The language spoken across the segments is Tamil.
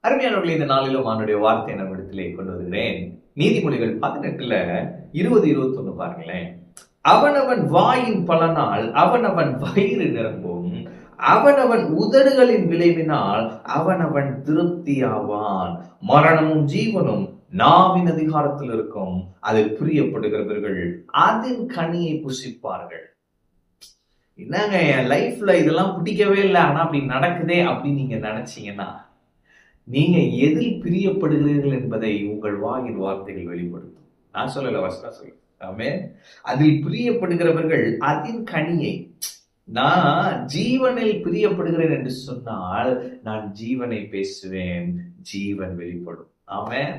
அருமையானவர்களே, இந்த நாளிலும் அவனுடைய வார்த்தை நம்மிடத்திலே கொண்டு வருகிறேன். நீதிமொழிகள் 18ல 20, 21 பாருங்களேன். அவனவன் வாயின் பலனால் அவனவன் வயிறு நிரம்பும், அவனவன் உதடுகளின் விளைவினால் அவனவன் திருப்தியாவான். மரணமும் ஜீவனும் நாவின் அதிகாரத்தில் இருக்கும், அதில் பிரியப்படுகிறவர்கள் அதன் கனியை புசிப்பார்கள். என்னங்க என் லைஃப்ல இதெல்லாம் பிடிக்கவே இல்லை, ஆனா அப்படி நடக்குதே அப்படின்னு நீங்க நினைச்சீங்கன்னா, நீங்க எதில் பிரியப்படுகிறீர்கள் என்பதை உங்கள் வாயின் வார்த்தைகள் வெளிப்படுத்தும். நான் சொல்லல, வசனம் சொல்ல. ஆமென். அதில் பிரியப்படுகிறவர்கள் அதன் கனியை. நான் ஜீவனில் பிரியப்படுகிறேன் என்று சொன்னால் நான் ஜீவனை பேசுவேன், ஜீவன் வெளிப்படும். ஆமென்.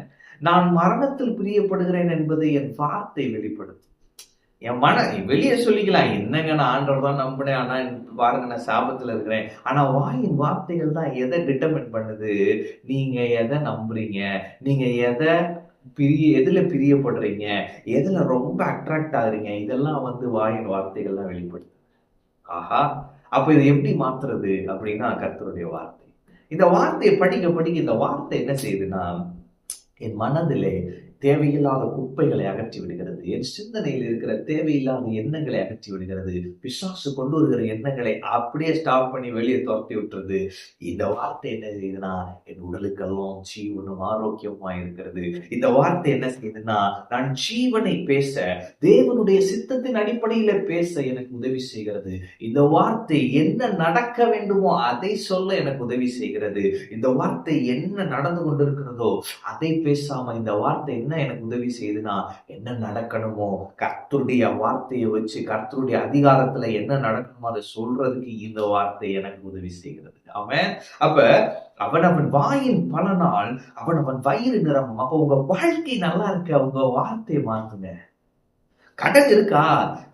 நான் மரணத்தில் பிரியப்படுகிறேன் என்பதை என் வார்த்தை வெளிப்படுத்தும். என் வெளியே சொல்லிக்கலாம், என்னங்க நான் ஆண்டவர் தான் நம்பினேன், ஆனா பாருங்க நான் சாபத்துல இருக்கிறேன். ஆனா வாயின் வார்த்தைகள் தான் எதை டிட்டர்மின் பண்ணுது, நீங்க எதை நம்புறீங்க, நீங்க எதுல பிரியப்படுறீங்க, எதுல ரொம்ப அட்ராக்ட் ஆகுறீங்க, இதெல்லாம் வாயின் வார்த்தைகள் தான் வெளிப்படுது. ஆஹா, அப்ப இதை எப்படி மாத்துறது அப்படின்னா கர்த்தருடைய வார்த்தை. இந்த வார்த்தையை படிக்க படிக்க இந்த வார்த்தை என்ன செய்யுதுன்னா, என் மனதிலே தேவையில்லாத குப்பைகளை அகற்றி விடுகிறது. என் சிந்தனையில் இருக்கிற தேவையில்லாத எண்ணங்களை அகற்றி விடுகிறது. பிசாசு கொண்டு வருகிற எண்ணங்களை அப்படியே ஸ்டாப் பண்ணி வெளியே துரத்தி விட்டுறது. இந்த வார்த்தை என்ன செய்யுதுன்னா, என் உடலுக்கெல்லாம் ஜீவனும் ஆரோக்கியமா இருக்கிறது. இந்த வார்த்தை என்ன செய்யுதுன்னா, நான் ஜீவனை பேச, தேவனுடைய சித்தத்தின் அடிப்படையில பேச எனக்கு உதவி செய்கிறது. இந்த வார்த்தை என்ன நடக்க வேண்டுமோ அதை சொல்ல எனக்கு உதவி செய்கிறது. இந்த வார்த்தை என்ன நடந்து கொண்டிருக்கிறதோ அதை பேசாம இந்த வார்த்தை என்ன எனக்கு உதவி செய்யுதுன்னா, என்ன நடக்கணுமோ கர்த்தருடைய வார்த்தையை வச்சு, கர்த்தருடைய அதிகாரத்துல என்ன நடக்கணுமோ அதை சொல்றதுக்கு இந்த வார்த்தை எனக்கு உதவி செய்கிறது. ஆமென். அப்ப அவனவன் வாயின் பலனால் அவனவன் வயிறு நிரம்பும். அப்ப உங்க வாழ்க்கை நல்லா இருக்கு, உங்க வார்த்தையை மாத்துங்க. கடன் இருக்கா,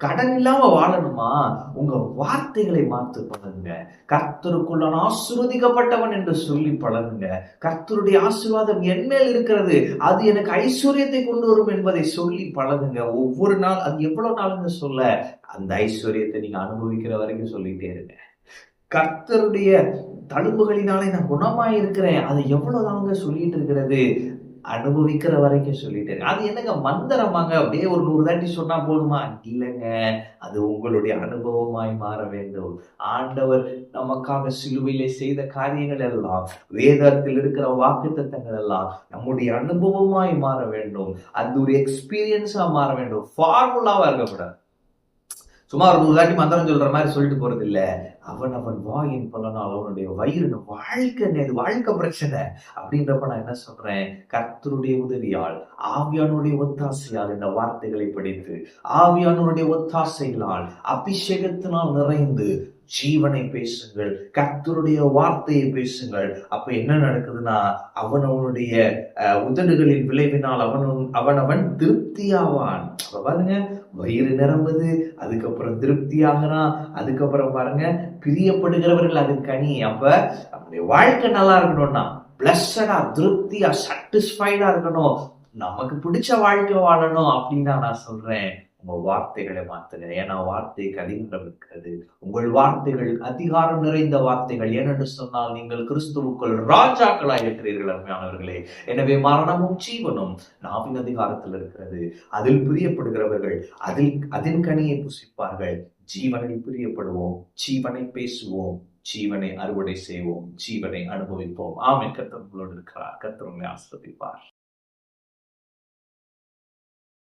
கடன் இல்லாம வாழணுமா, உங்க வார்த்தைகளை மாத்து பழகுங்க. கர்த்தருக்குள்ள ஆசீர்வதிக்கப்பட்டவன் என்று சொல்லி பழகுங்க. கர்த்தருடைய ஆசீர்வாதம் என் மேல் இருக்கிறது, அது எனக்கு ஐஸ்வர்யத்தை கொண்டு வரும் என்பதை சொல்லி பழகுங்க. ஒவ்வொரு நாள், அது எவ்வளவு நாளுங்க சொல்ல, அந்த ஐஸ்வர்யத்தை நீங்க அனுபவிக்கிற வரைக்கும் சொல்லிட்டே இருங்க. கர்த்தருடைய தழும்புகளினாலே நான் குணமாயிருக்கிறேன், அதை எவ்வளவு நாளுங்க சொல்லிட்டு இருக்கிறது, அனுபவிக்கிற வரைக்கும் சொல்லிட்டு அது என்னங்க மந்திரமாங்க, அப்படியே ஒரு 100 தாட்டி சொன்னா போதுமா? இல்லைங்க, அது உங்களுடைய அனுபவமாய் மாற வேண்டும். ஆண்டவர் நமக்காக சிலுவையிலே செய்த காரியங்கள் எல்லாம், வேதத்தில் இருக்கிற வாக்குத்தத்தங்கள் எல்லாம் நம்முடைய அனுபவமாய் மாற வேண்டும். அது ஒரு எக்ஸ்பீரியன்ஸா மாற வேண்டும், ஃபார்முலாவா இருக்கக்கூடாது. சும்மா ஒரு 100 தாட்டி மந்திரம் சொல்ற மாதிரி சொல்லிட்டு போறது இல்ல. அவன் வாயின் பலனால் அவனுடைய வயிறு வாழ்க்கை பிரச்சனை அப்படின்றப்ப நான் என்ன சொல்றேன், கர்த்தருடைய உதவியால், ஆவியானுடைய ஒத்தாசையால் இந்த வார்த்தைகளை படித்து, ஆவியானுடைய ஒத்தாசைகளால், அபிஷேகத்தினால் நிறைந்து ஜீவனை பேசுங்கள், கர்த்தருடைய வார்த்தையை பேசுங்கள். அப்ப என்ன நடக்குதுன்னா, அவனுடைய உதடுகளின் விளைவினால் அவன் திருப்தியாவான். அப்ப பாருங்க, வயிறு நிரம்புது, அதுக்கப்புறம் திருப்தி ஆகிறான், அதுக்கப்புறம் பாருங்க பிரியப்படுகிறவர்கள் அதன் கனி. அப்ப நம்முடைய வாழ்க்கை நல்லா இருக்கணும்னா, பிளஸ்டடா, திருப்தியா, சாட்டிஸ்ஃபைடா இருக்கணும், நமக்கு பிடிச்ச வாழ்க்கை வாழணும் அப்படின்னா நான் சொல்றேன், உங்க வார்த்தைகளை மாத்துங்க. ஏன்னா வார்த்தைக்கு அதிகாரம் இருக்கிறது. உங்கள் வார்த்தைகள் அதிகாரம் நிறைந்த வார்த்தைகள். ஏனென்று சொன்னால் நீங்கள் கிறிஸ்துவுக்குள் ராஜாக்களாய் இருக்கிறீர்கள் அருமையானவர்களே. எனவே மரணமும் ஜீவனும் நாவின் அதிகாரத்தில் இருக்கிறது. அதில் பிரியப்படுகிறவர்கள் அதன் கனியை புசிப்பார்கள். ஜீவனில் பிரியப்படுவோம், ஜீவனை பேசுவோம், ஜீவனை அறுவடை செய்வோம், ஜீவனை அனுபவிப்போம். ஆமென். கர்த்தர் உங்களோடு இருக்கிறார். கர்த்தர் உங்களை ஆசீர்வதிப்பார்.